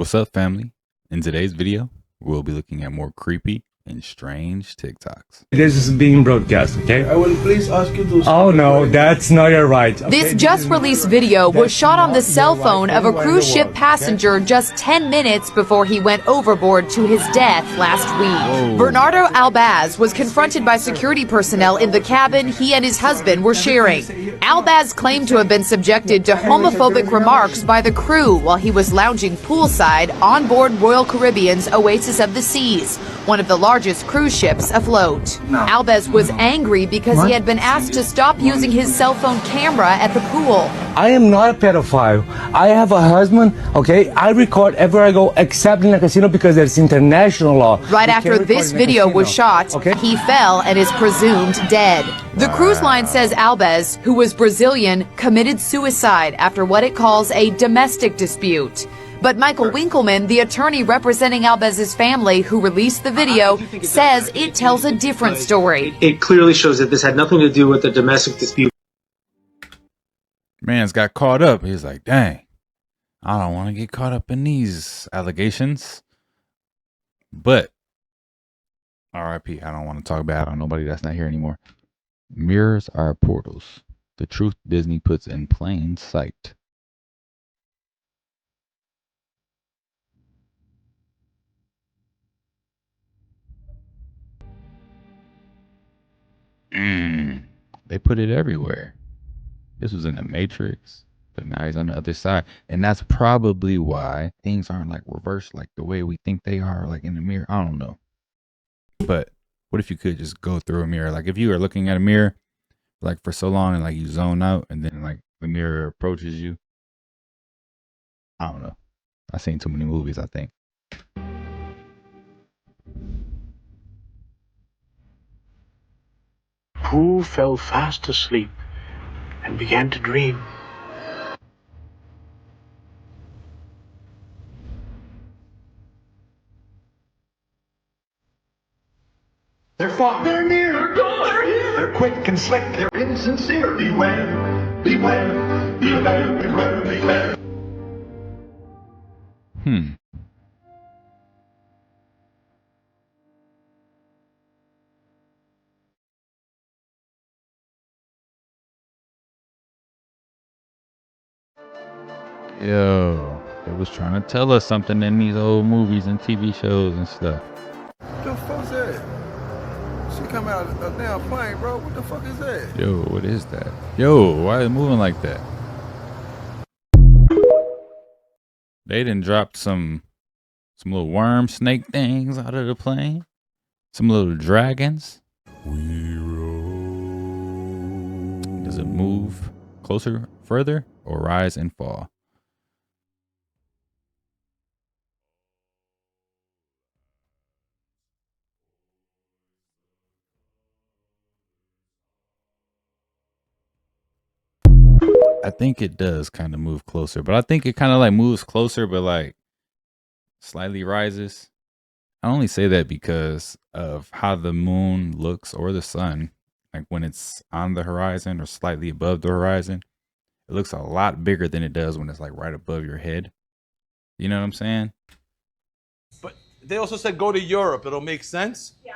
What's up, family? In today's video, we'll be looking at more creepy and strange TikToks. This is being broadcast, okay? I will please ask you to... Oh no, that's not your right. Okay? This just-released video was shot on the cell phone of a cruise ship passenger just 10 minutes before he went overboard to his death last week. Bernardo Albaz was confronted by security personnel in the cabin he and his husband were sharing. Albaz claimed to have been subjected to homophobic remarks by the crew while he was lounging poolside on board Royal Caribbean's Oasis of the Seas, one of the largest cruise ships afloat. No. Albaz was angry because he had been asked to stop using his cell phone camera at the pool. I am not a pedophile. I have a husband, okay? I record everywhere I go except in a casino because there's international law. Right You after can't record this in a video was casino, shot, okay? he fell and is presumed dead. The cruise line says Albaz, who was Brazilian, committed suicide after what it calls a domestic dispute. But Michael Winkleman, the attorney representing Albaz's family who released the video, says it tells a different story. It clearly shows that this had nothing to do with the domestic dispute. Man's got caught up. He's like, dang, I don't want to get caught up in these allegations. But RIP, I don't want to talk bad on nobody that's not here anymore. Mirrors are portals. The truth Disney puts in plain sight. They put it everywhere. This was in the Matrix, but now he's on the other side. And that's probably why things aren't like reversed like the way we think they are, like in the mirror. I don't know. But what if you could just go through a mirror? Like if you are looking at a mirror like for so long and like you zone out and then like the mirror approaches you. I don't know. I've seen too many movies, I think. Who fell fast asleep and began to dream. They're fought, they're near, they're gone, they're here. They're quick and slick, they're insincere. Beware, beware, beware, beware, beware. Yo, it was trying to tell us something in these old movies and TV shows and stuff. What the fuck's that? She come out of a damn plane, bro. What the fuck is that? Yo, what is that? Yo, why is it moving like that? They done dropped some little worm snake things out of the plane. Some little dragons. Does it move closer, further, or rise and fall? I think it does kind of move closer, but I think it kind of like moves closer, but like slightly rises. I only say that because of how the moon looks or the sun, like when it's on the horizon or slightly above the horizon, it looks a lot bigger than it does when it's like right above your head. You know what I'm saying? But they also said go to Europe. It'll make sense. Yeah.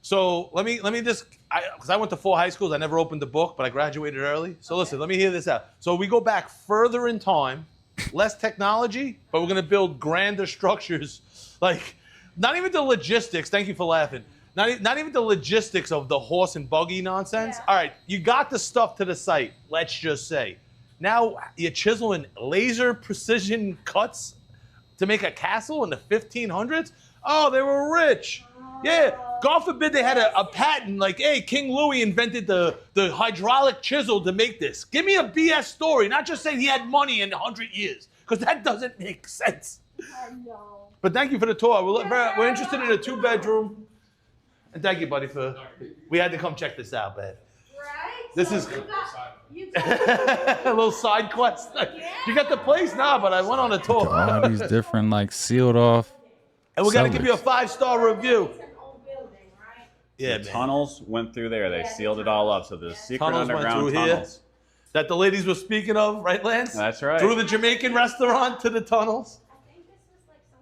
So let me just, because I went to 4 high schools. I never opened the book, but I graduated early. So listen, let me hear this out. So we go back further in time, less technology, but we're going to build grander structures. Like, not even the logistics. Thank you for laughing. Not even the logistics of the horse and buggy nonsense. Yeah. All right, you got the stuff to the site, let's just say. Now you're chiseling laser precision cuts to make a castle in the 1500s? Oh, they were rich. Yeah, God forbid they had a patent like, hey, King Louis invented the hydraulic chisel to make this. Give me a BS story, not just say he had money in 100 years, because that doesn't make sense. I know. But thank you for the tour. We're interested in a 2-bedroom. And thank you, buddy, we had to come check this out, man. Right? This is a little side quest. Yeah. You got the place now, but I went on a tour. All these different like sealed off. And we're going to give you a 5-star review. Yeah, the tunnels went through there. They sealed it all up. So the secret underground tunnels. Here, that the ladies were speaking of, right, Lance? That's right. Through the Jamaican restaurant to the tunnels. I think this was like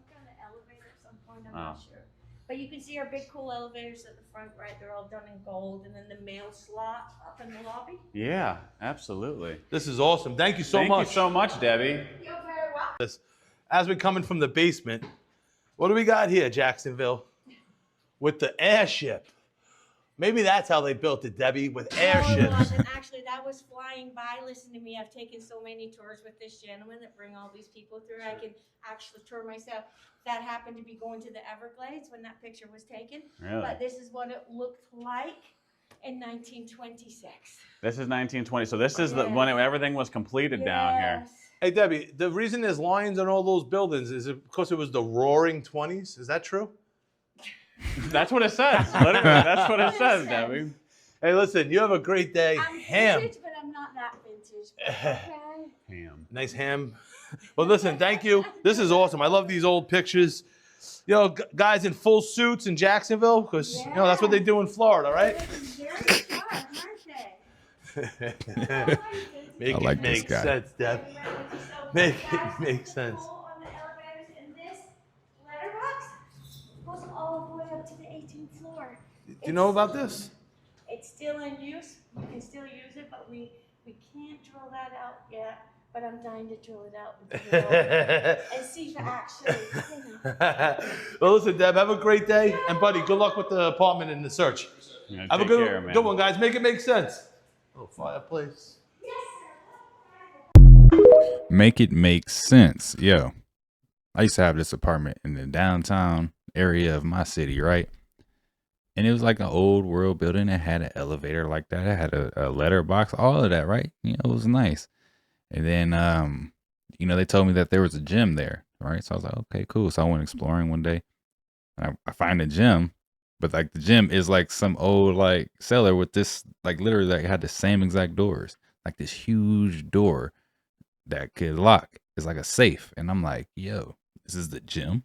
around, I'm not sure. But you can see our big cool elevators at the front, right? They're all done in gold, and then the mail slot up in the lobby. Yeah, absolutely. This is awesome. Thank you so much. Thank you so much, Debbie. You're very welcome. As we're coming from the basement, what do we got here, Jacksonville? With the airship. Maybe that's how they built it, Debbie, with airships. And actually, that was flying by. Listen to me. I've taken so many tours with this gentleman that bring all these people through. I can actually tour myself. That happened to be going to the Everglades when that picture was taken. Really? But this is what it looked like in 1926. This is 1920. So this is the when everything was completed down here. Hey, Debbie, the reason there's lions on all those buildings is it because it was the roaring 20s? Is that true? That's what it says. Literally, that's what it says, Debbie. Hey, listen, you have a great day. I'm Ham. vintage, but I'm not that vintage. Okay. Ham. Nice ham. Well, listen, thank you. This is awesome. I love these old pictures. You know, guys in full suits in Jacksonville, because, you know, that's what they do in Florida, right? Very sharp, aren't they? Make I like it this make guy. sense, Deb. Make it make sense. On the elevators, and this letterbox goes all the way up to the 18th floor. Do you know about this? It's still in use. You can still use it, but we can't drill that out yet. But I'm dying to drill it out and see if it actually. Well, listen, Deb, have a great day. And, buddy, good luck with the apartment and the search. Yeah, Have a take good, care, man. good one, guys. Make it make sense. Little fireplace. Make it make sense. Yo, I used to have this apartment in the downtown area of my city, right? And it was like an old world building. It had an elevator like that. It had a letterbox, all of that, right? You know, it was nice. And then, you know, they told me that there was a gym there, right? So I was like, okay, cool. So I went exploring one day, and I find a gym, but like the gym is like some old like cellar with this, like literally like had the same exact doors, like this huge door that could lock. It's like a safe. And I'm like, yo, this is the gym.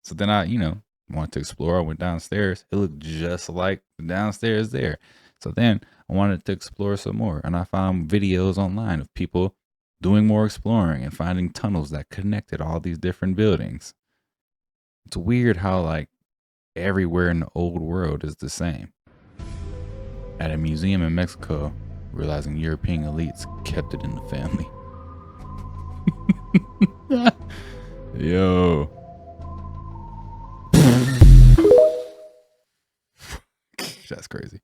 So then I, you know, wanted to explore. I went downstairs. It looked just like the downstairs there. So then I wanted to explore some more. And I found videos online of people doing more exploring and finding tunnels that connected all these different buildings. It's weird how like everywhere in the old world is the same. At a museum in Mexico, realizing European elites kept it in the family. Yo. That's crazy.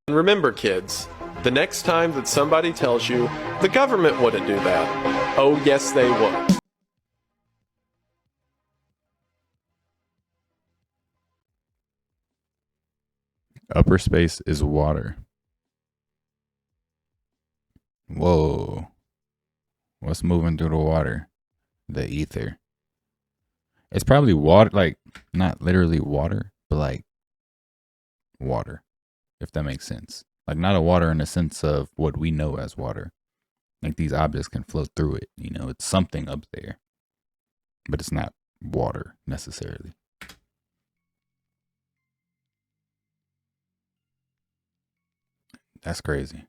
Remember, kids, the next time that somebody tells you the government wouldn't do that, oh yes they would. Upper space is water. Whoa. What's moving through the water? The ether. It's probably water, like not literally water, but like water, if that makes sense. Like not a water in the sense of what we know as water. Like these objects can flow through it. You know, it's something up there, but it's not water necessarily. That's crazy.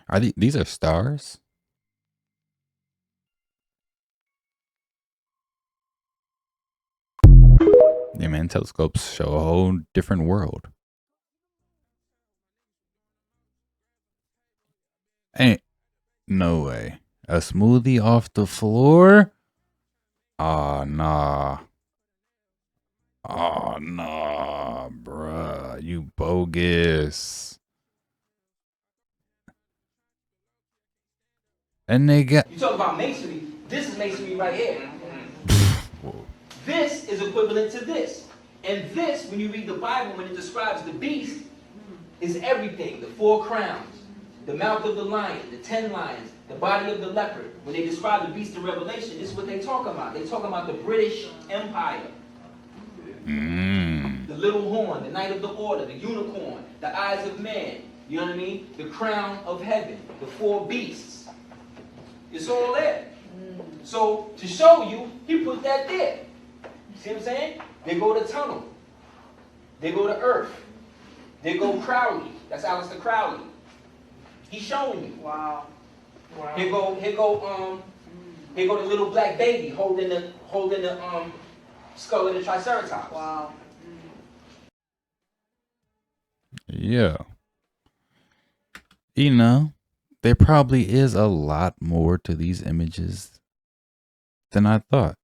Are these are stars? Yeah, man, telescopes show a whole different world. Ain't no way. A smoothie off the floor? Ah, nah. Oh, nah, bruh. You bogus. And they got... You talk about masonry. This is masonry right here. This is equivalent to this. And this, when you read the Bible, when it describes the beast, is everything. The 4 crowns, the mouth of the lion, the 10 lions, the body of the leopard. When they describe the beast in Revelation, this is what they talk about. They talk about the British Empire. The little horn, the knight of the order, the unicorn, the eyes of man. You know what I mean? The crown of heaven, the 4 beasts. It's all there. So, to show you, he put that there. See what I'm saying? They go to tunnel. They go to earth. They go Crowley. That's Aleister Crowley. He's showing you. Wow. Here go the little black baby holding the skull of the Triceratops. Wow. Yeah. You know, there probably is a lot more to these images than I thought.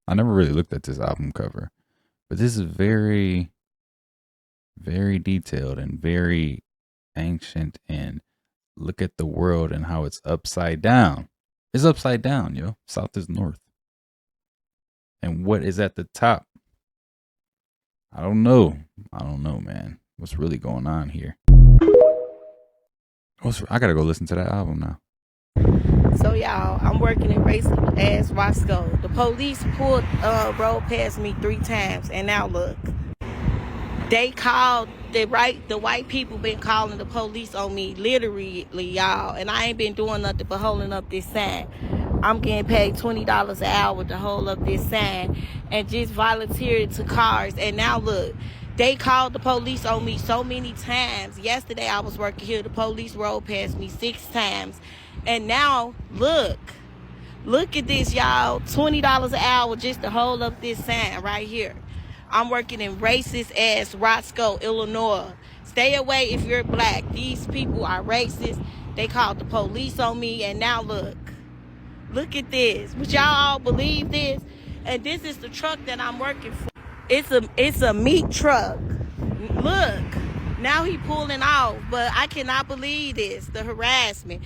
I never really looked at this album cover, but this is very, very detailed and very ancient. And look at the world and how it's upside down. It's upside down, yo. South is north. And what is at the top? I don't know. I don't know, man. What's really going on here? I gotta go listen to that album now. So y'all, I'm working in racing as Roscoe. The police pulled road past me 3 times, and now look. They called the white people been calling the police on me literally, y'all, and I ain't been doing nothing but holding up this sign. I'm getting paid $20 an hour to hold up this sign and just volunteered to cars, and now look. They called the police on me so many times. Yesterday I was working here. The police rode past me 6 times. And now, look at this, y'all. $20 an hour just to hold up this sign right here. I'm working in racist ass Roscoe, Illinois. Stay away if you're black. These people are racist. They called the police on me, and now look at this. Would y'all all believe this? And this is the truck that I'm working for. It's a meat truck. Look, now he pulling off, but I cannot believe this, the harassment.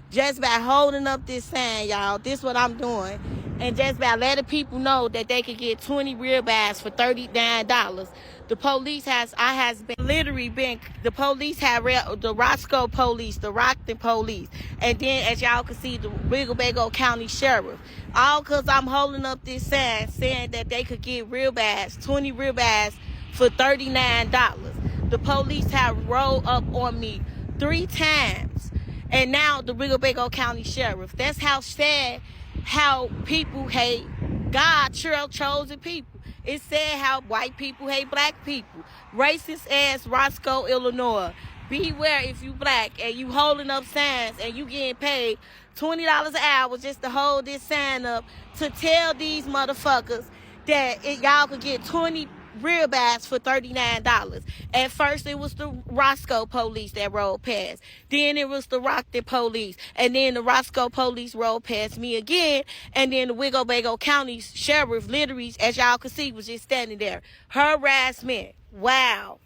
Just by holding up this sign, y'all, this what I'm doing. And just by letting people know that they could get 20 ribeyes for $39. The police the police have the Roscoe police, the Rockton police, and then as y'all can see, the Winnebago County Sheriff. All because I'm holding up this sign saying that they could get 20 ribeyes for $39. The police have rolled up on me 3 times. And now the Winnebago County Sheriff. That's how sad how people hate God, chosen people. It said how white people hate black people. Racist ass Roscoe, Illinois. Beware if you black and you holding up signs and you getting paid $20 an hour just to hold this sign up to tell these motherfuckers that y'all could get 20 ribeyes for $39. At first it was the Roscoe police that rolled past. Then it was the Rockton police. And then the Roscoe police rolled past me again. And then the Winnebago County Sheriff literally, as y'all can see, was just standing there. Harassment. Wow.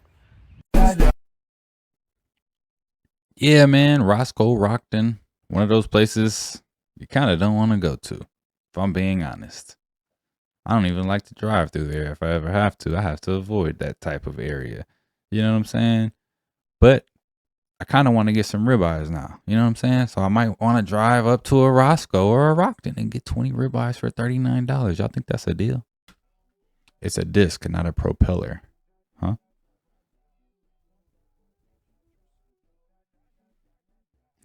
Yeah, man. Roscoe, Rockton. One of those places you kind of don't want to go to, if I'm being honest. I don't even like to drive through there. If I ever have to, I have to avoid that type of area. You know what I'm saying? But I kind of want to get some ribeyes now. You know what I'm saying? So I might want to drive up to a Roscoe or a Rockton and get 20 ribeyes for $39. Y'all think that's a deal? It's a disc, not a propeller. Huh?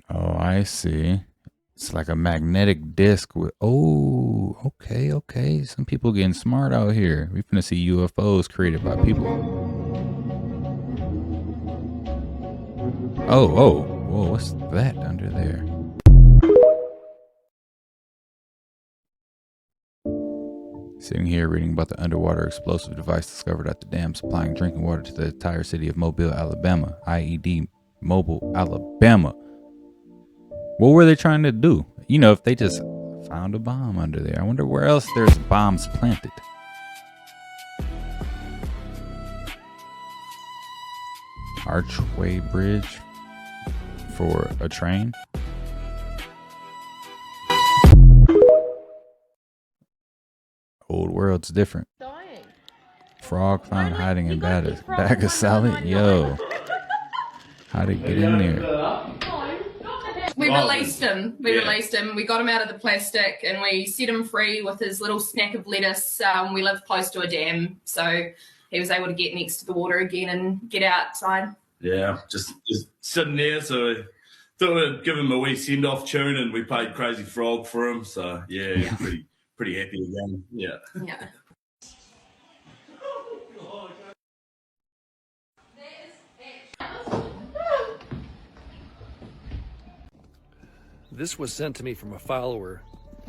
Oh, I see. It's like a magnetic disc with, oh, okay. Some people getting smart out here. We're finna see UFOs created by people. Oh, whoa, what's that under there? Sitting here reading about the underwater explosive device discovered at the dam supplying drinking water to the entire city of Mobile, Alabama. IED, Mobile, Alabama. What were they trying to do? You know, if they just found a bomb under there. I wonder where else there's bombs planted. Archway bridge for a train. Old world's different. Frog found hiding in bag of salad. Yo. How'd it get in there? We released him. Released him. We got him out of the plastic and we set him free with his little snack of lettuce. We live close to a dam, so he was able to get next to the water again and get outside. Yeah, just sitting there. So thought we'd give him a wee send-off tune, and we played Crazy Frog for him. So yeah. pretty happy again. Yeah. Yeah. This was sent to me from a follower,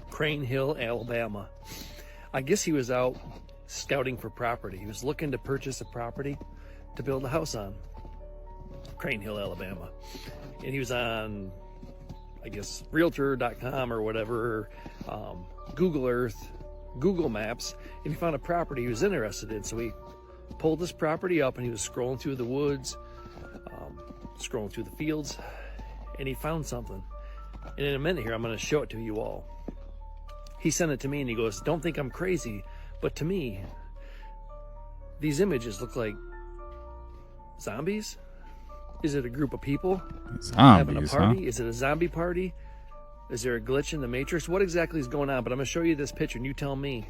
Crane Hill, Alabama. I guess he was out scouting for property. He was looking to purchase a property to build a house on, Crane Hill, Alabama. And he was on, I guess, Realtor.com or whatever, Google Earth, Google Maps, and he found a property he was interested in. So he pulled this property up and he was scrolling through the woods, scrolling through the fields, and he found something. And in a minute here, I'm going to show it to you all. He sent it to me and he goes, "Don't think I'm crazy, but to me, these images look like zombies. Is it a group of people having a party? Huh? Is it a zombie party? Is there a glitch in the Matrix? What exactly is going on?" But I'm going to show you this picture and you tell me,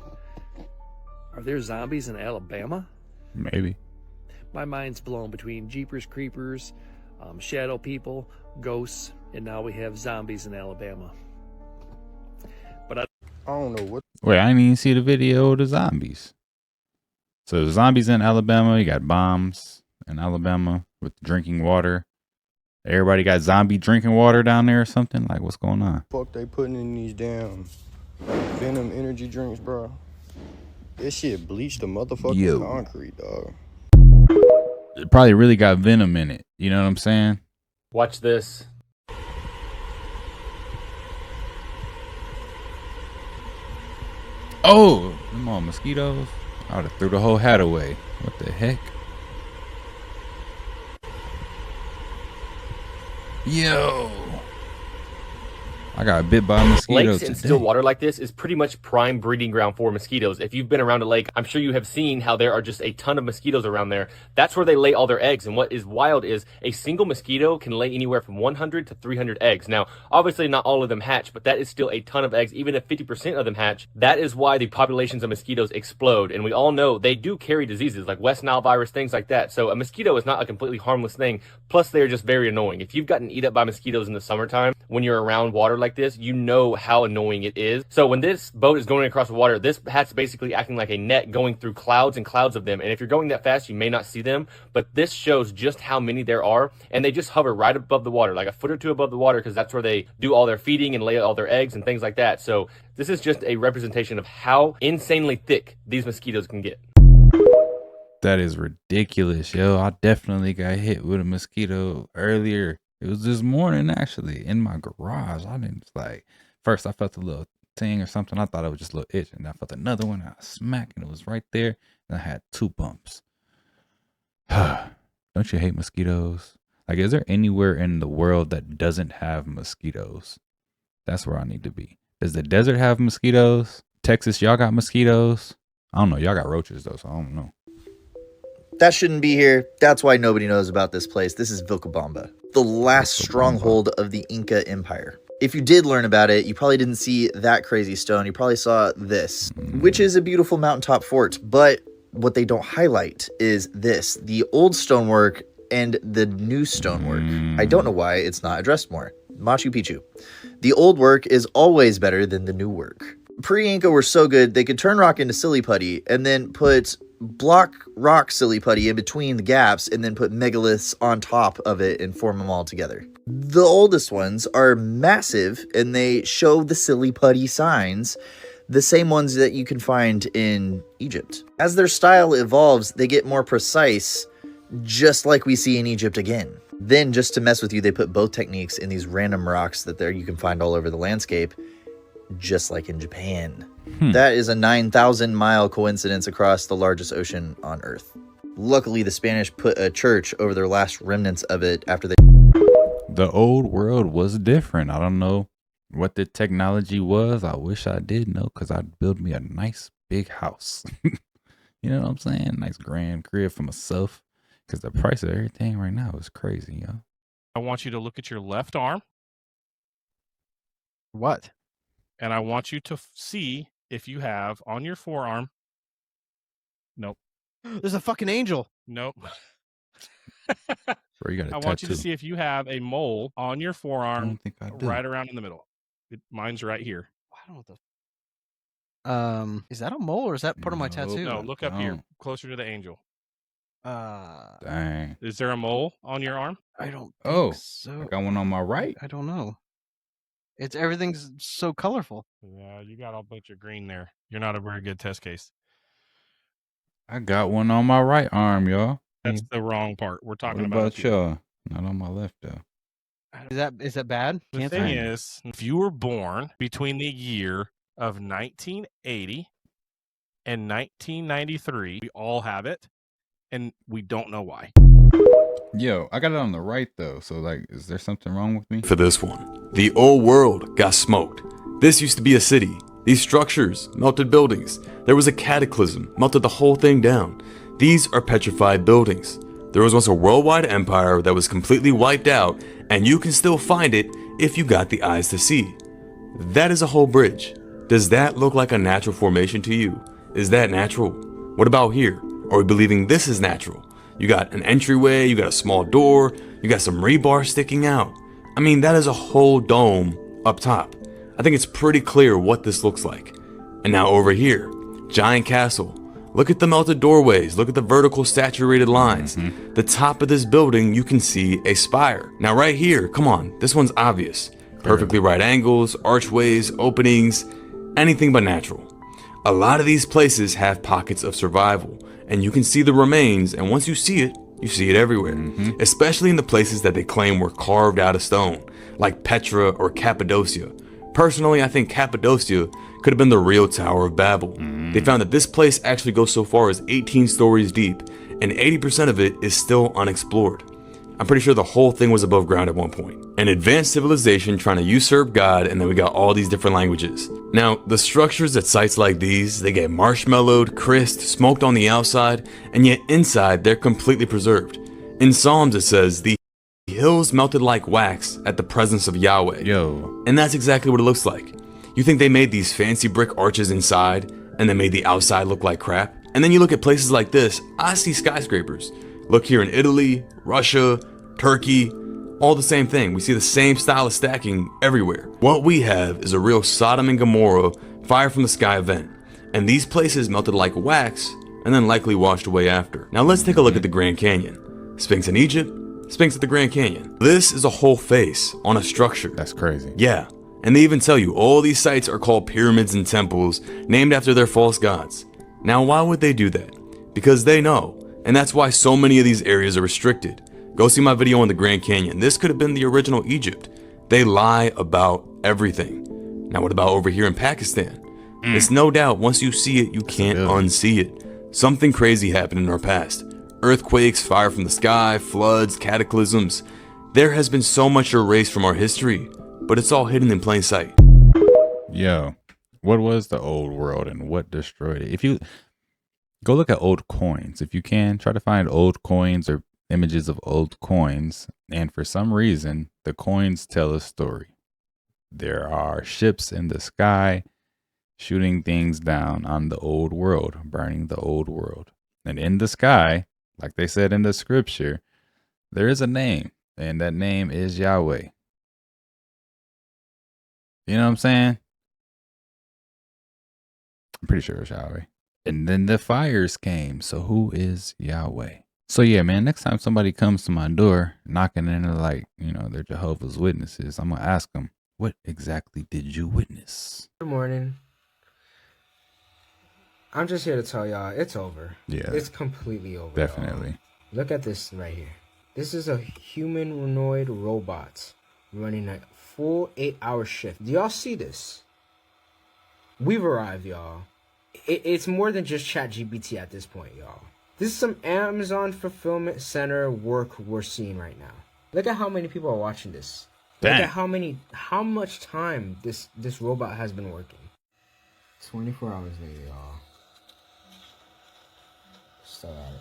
are there zombies in Alabama? Maybe. My mind's blown between Jeepers Creepers, shadow people, ghosts, and now we have zombies in Alabama. But I don't know what. Wait, I didn't even see the video of the zombies. So the zombies in Alabama, you got bombs in Alabama with drinking water. Everybody got zombie drinking water down there or something? Like, what's going on? Fuck they putting in these damn Venom energy drinks, bro. This shit bleached the motherfucking concrete, dog. It probably really got venom in it. You know what I'm saying? Watch this. Oh, them all mosquitoes. I would have threw the whole hat away. What the heck? Yo. I got bit by a mosquito Lakes and today. still water like this is pretty much prime breeding ground for mosquitoes. If you've been around a lake, I'm sure you have seen how there are just a ton of mosquitoes around there. That's where they lay all their eggs. And what is wild is a single mosquito can lay anywhere from 100 to 300 eggs. Now, obviously not all of them hatch, but that is still a ton of eggs. Even if 50% of them hatch, that is why the populations of mosquitoes explode. And we all know they do carry diseases like West Nile virus, things like that. So a mosquito is not a completely harmless thing. Plus, they're just very annoying. If you've gotten eat up by mosquitoes in the summertime, when you're around water like this, you know how annoying it is. So when this boat is going across the water, this hat's basically acting like a net going through clouds and clouds of them. And if you're going that fast, you may not see them, but this shows just how many there are. And they just hover right above the water, like a foot or two above the water, because that's where they do all their feeding and lay all their eggs and things like that. So this is just a representation of how insanely thick these mosquitoes can get. That is ridiculous, yo. I definitely got hit with a mosquito earlier. It was this morning, actually, in my garage. I didn't, like, first I felt a little ting or something. I thought it was just a little itch. And I felt another one. I smacked, and it was right there. And I had 2 bumps. Don't you hate mosquitoes? Like, is there anywhere in the world that doesn't have mosquitoes? That's where I need to be. Does the desert have mosquitoes? Texas, y'all got mosquitoes? I don't know. Y'all got roaches, though, so I don't know. That shouldn't be here. That's why nobody knows about this place. This is Vilcabamba, the last stronghold of the Inca Empire. If you did learn about it, you probably didn't see that crazy stone. You probably saw this, which is a beautiful mountaintop fort. But what they don't highlight is this, the old stonework and the new stonework. I don't know why it's not addressed more. Machu Picchu. The old work is always better than the new work. Pre-Inca were so good, they could turn rock into silly putty and then put block rock silly putty in between the gaps and then put megaliths on top of it and form them all together. The oldest ones are massive and they show the silly putty signs, the same ones that you can find in Egypt. As their style evolves, they get more precise, just like we see in Egypt again. Then, just to mess with you, they put both techniques in these random rocks that you can find all over the landscape, just like in Japan. That is a 9,000 mile coincidence across the largest ocean on Earth. Luckily, the Spanish put a church over their last remnants of it after they... The old world was different. I don't know what the technology was. I wish I did know, because I'd build me a nice big house. You know what I'm saying? Nice grand crib for myself. Because the price of everything right now is crazy, yo. I want you to look at your left arm. What? And I want you to see if you have on your forearm. Nope. There's a fucking angel. Nope. Bro, you got a I want you to tattoo. see if you have a mole on your forearm. I don't think I do. Right around in the middle. Mine's right here. I don't know what the... Is that a mole or is that part of my tattoo? No, look up here, closer to the angel. Dang. Is there a mole on your arm? I don't Oh, so. I got one on my right. I don't know. Everything's so colorful. Yeah, you got a bunch of green there. You're not a very good test case. I got one on my right arm, y'all. That's the wrong part. We're What talking about about y'all? Not on my left though. Is that bad? the Cancer? thing is, if you were born between the year of 1980 and 1993, we all have it, and we don't know why. Yo, I got it on the right though. So like, is there something wrong with me? For this one, the old world got smoked. This used to be a city. These structures melted buildings. There was a cataclysm, melted the whole thing down. These are petrified buildings. There was once a worldwide empire that was completely wiped out, and you can still find it if you got the eyes to see. That is a whole bridge. Does that look like a natural formation to you? Is that natural? What about here? Are we believing this is natural? You got an entryway, you got a small door, you got some rebar sticking out. I mean, that is a whole dome up top. I think it's pretty clear what this looks like. And now over here, giant castle. Look at the melted doorways, look at the vertical saturated lines. The top of this building, you can see a spire. Now right here, come on, this one's obvious. Perfectly right angles, archways, openings, anything but natural. A lot of these places have pockets of survival, and you can see the remains, and once you see it everywhere. Especially in the places that they claim were carved out of stone, like Petra or Cappadocia. Personally, I think Cappadocia could have been the real Tower of Babel. They found that this place actually goes so far as 18 stories deep, and 80% of it is still unexplored. I'm pretty sure the whole thing was above ground at one point. An advanced civilization trying to usurp God, and then we got all these different languages. Now, the structures at sites like these, they get marshmallowed, crisped, smoked on the outside, and yet inside they're completely preserved. In Psalms it says, the hills melted like wax at the presence of Yahweh. Yo. And that's exactly what it looks like. You think they made these fancy brick arches inside, and then made the outside look like crap? And then you look at places like this, I see skyscrapers. Look here in Italy, Russia, Turkey, all the same thing. We see the same style of stacking everywhere. What we have is a real Sodom and Gomorrah fire from the sky event. And these places melted like wax and then likely washed away after. Now let's take a look at the Grand Canyon. Sphinx in Egypt, Sphinx at the Grand Canyon. This is a whole face on a structure. That's crazy. Yeah. And they even tell you all these sites are called pyramids and temples named after their false gods. Now why would they do that? Because they know. And that's why so many of these areas are restricted. Go see my video on the Grand Canyon. This could have been the original Egypt. They lie about everything. Now what about over here in Pakistan? It's no doubt once you see it, you can't unsee it. Something crazy happened in our past. Earthquakes, fire from the sky, floods, cataclysms. There has been so much erased from our history, but it's all hidden in plain sight. Yo, what was the old world and what destroyed it? If you go look at old coins, if you can, try to find old coins or images of old coins, and for some reason the coins tell a story. There are ships in the sky shooting things down on the old world, burning the old world. And in the sky, like they said in the scripture, there is a name, and that name is Yahweh. You know what I'm saying? I'm pretty sure it's Yahweh. And then the fires came. So who is Yahweh? So yeah, man, next time somebody comes to my door knocking in like, they're Jehovah's Witnesses, I'm going to ask them, what exactly did you witness? Good morning. I'm just here to tell y'all it's over. Yeah. It's completely over. Definitely. Y'all. Look at this right here. This is a humanoid robot running a full 8-hour shift. Do y'all see this? We've arrived, y'all. It's more than just ChatGPT at this point, y'all. This is some Amazon fulfillment center work we're seeing right now. Look at how many people are watching this. Dang. Look at how much time this robot has been working. 24 hours later, y'all. Still at it.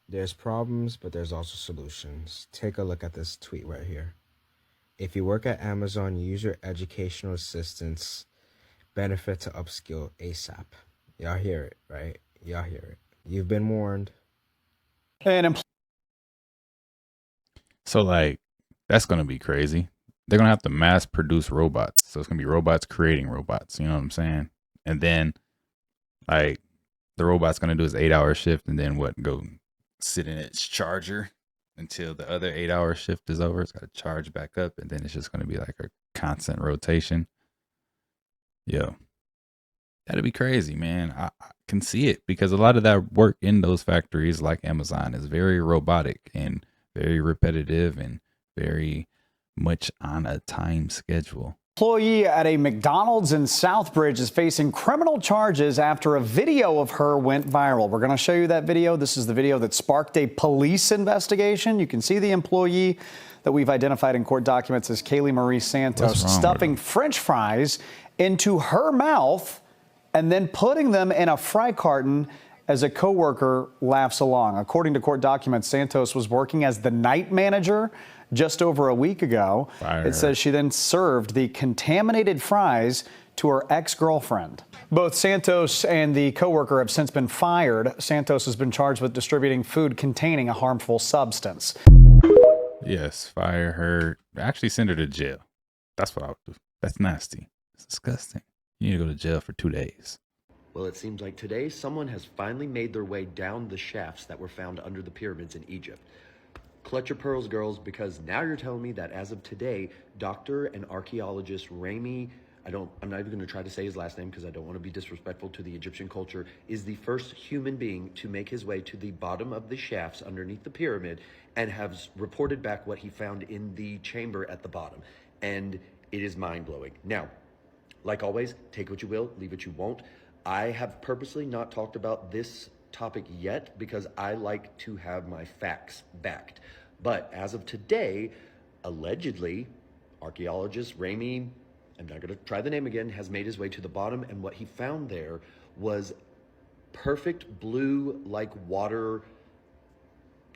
There's problems, but there's also solutions. Take a look at this tweet right here. If you work at Amazon, use your educational assistance benefit to upskill ASAP. Y'all hear it, right? Y'all hear it. You've been warned. So like, that's going to be crazy. They're going to have to mass produce robots. So it's going to be robots creating robots. You know what I'm saying? And then like the robot's going to do his 8-hour shift and then go sit in its charger until the other 8-hour shift is over. It's got to charge back up, and then it's just going to be like a constant rotation. Yo, That'd be crazy, man. I can see it because a lot of that work in those factories like Amazon is very robotic and very repetitive and very much on a time schedule. Employee at a McDonald's in Southbridge is facing criminal charges after a video of her went viral. We're going to show you that video. This is the video that sparked a police investigation. You can see the employee that we've identified in court documents as Kaylee Marie Santos stuffing French fries into her mouth and then putting them in a fry carton as a coworker laughs along. According to court documents, Santos was working as the night manager just over a week ago. It says she then served the contaminated fries to her ex-girlfriend. Both Santos and the coworker have since been fired. Santos has been charged with distributing food containing a harmful substance. Yes, fire her. Actually send her to jail. That's what I would do. That's nasty. It's disgusting. You need to go to jail for 2 days. Well, it seems like today someone has finally made their way down the shafts that were found under the pyramids in Egypt. Clutch your pearls, girls, because now you're telling me that as of today, Dr. and archaeologist Rami, I'm not even going to try to say his last name because I don't want to be disrespectful to the Egyptian culture, is the first human being to make his way to the bottom of the shafts underneath the pyramid and has reported back what he found in the chamber at the bottom. And it is mind-blowing. Now, like always, take what you will, leave what you won't. I have purposely not talked about this topic yet because I like to have my facts backed. But as of today, allegedly, archaeologist Rami, I'm not going to try the name again, has made his way to the bottom, and what he found there was perfect blue like water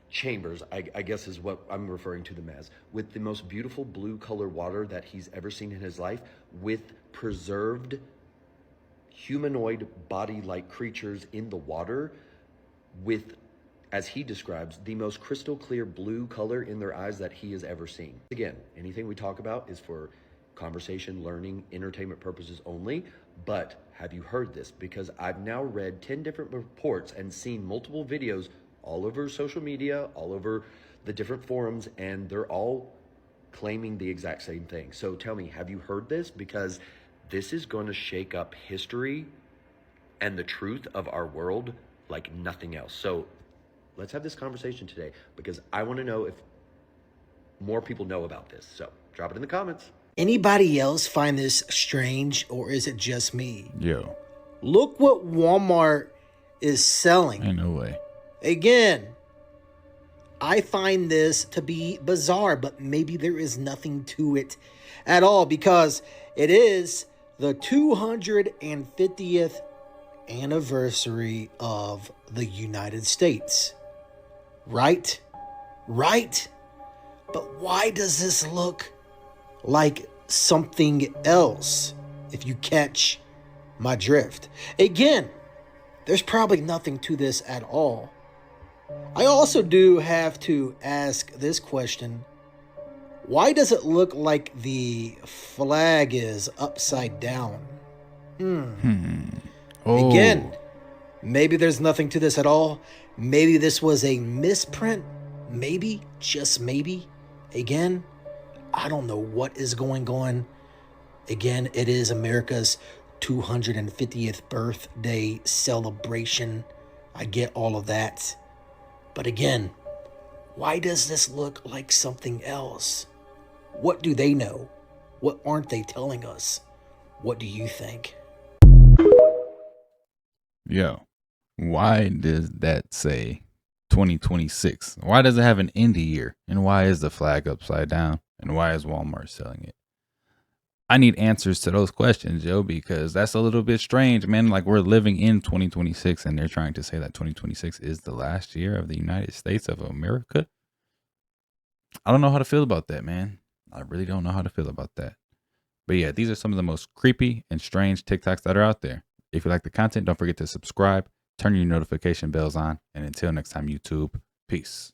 chambers, I guess is what I'm referring to them as, with the most beautiful blue color water that he's ever seen in his life, with preserved humanoid body-like creatures in the water, with, as he describes, the most crystal clear blue color in their eyes that he has ever seen. Again, anything we talk about is for conversation, learning, entertainment purposes only, but have you heard this? Because I've now read 10 different reports and seen multiple videos all over social media, all over the different forums, and they're all claiming the exact same thing. So tell me, have you heard this? Because this is going to shake up history and the truth of our world like nothing else. So let's have this conversation today because I want to know if more people know about this. So drop it in the comments. Anybody else find this strange, or is it just me? Yo. Look what Walmart is selling. Ain't no way. Again, I find this to be bizarre, but maybe there is nothing to it at all because it is the 250th anniversary of the United States. Right? Right? But why does this look like something else, if you catch my drift? Again, there's probably nothing to this at all. I also do have to ask this question. Why does it look like the flag is upside down? Oh. Again, maybe there's nothing to this at all. Maybe this was a misprint. Maybe, just maybe. Again, I don't know what is going on. Again, it is America's 250th birthday celebration. I get all of that. But again, why does this look like something else? What do they know? What aren't they telling us? What do you think? Yo, why does that say 2026? Why does it have an indie year? And why is the flag upside down? And why is Walmart selling it? I need answers to those questions, yo, because that's a little bit strange, man. Like, we're living in 2026 and they're trying to say that 2026 is the last year of the United States of America. I don't know how to feel about that, man. I really don't know how to feel about that. But yeah, these are some of the most creepy and strange TikToks that are out there. If you like the content, don't forget to subscribe, turn your notification bells on, and until next time, YouTube, peace.